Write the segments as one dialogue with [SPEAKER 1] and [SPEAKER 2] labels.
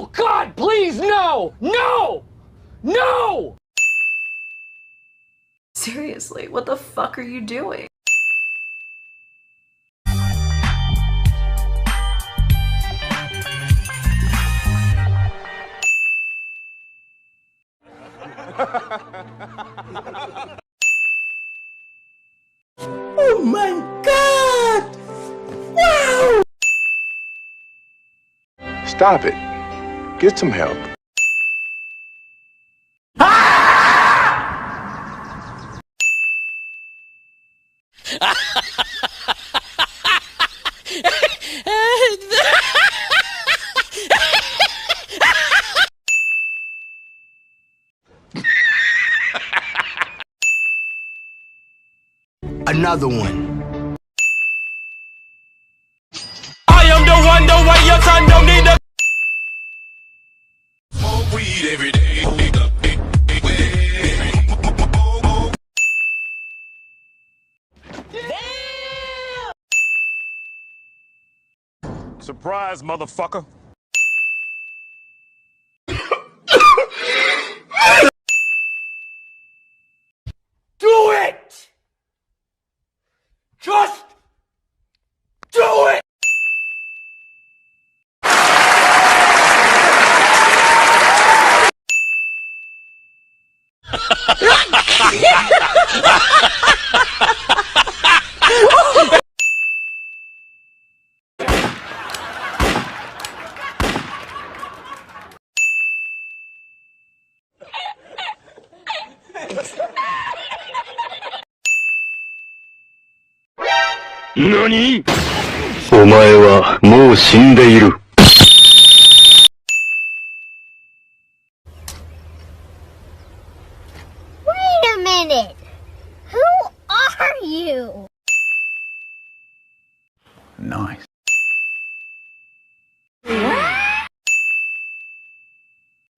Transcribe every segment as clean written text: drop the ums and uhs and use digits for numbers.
[SPEAKER 1] No! God, please, no! No! No!
[SPEAKER 2] Seriously, what the fuck are you doing?
[SPEAKER 3] Oh my God! Wow!
[SPEAKER 4] Stop it. Get some help.
[SPEAKER 3] Another one.
[SPEAKER 5] I am the one, the way your son don't need a
[SPEAKER 6] Smoke weed every day.
[SPEAKER 5] surprise, motherfucker.
[SPEAKER 1] Do it! Just do it!
[SPEAKER 7] NANI?! お前はもう死んでいる。
[SPEAKER 8] Wait a minute! Who are you?
[SPEAKER 3] Nice.
[SPEAKER 8] What?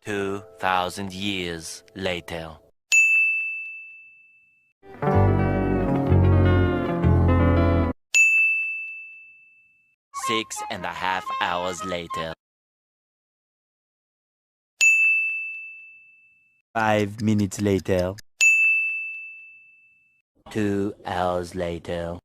[SPEAKER 9] 2,000 years later. 6.5 hours later. 5 minutes later. 2 hours later.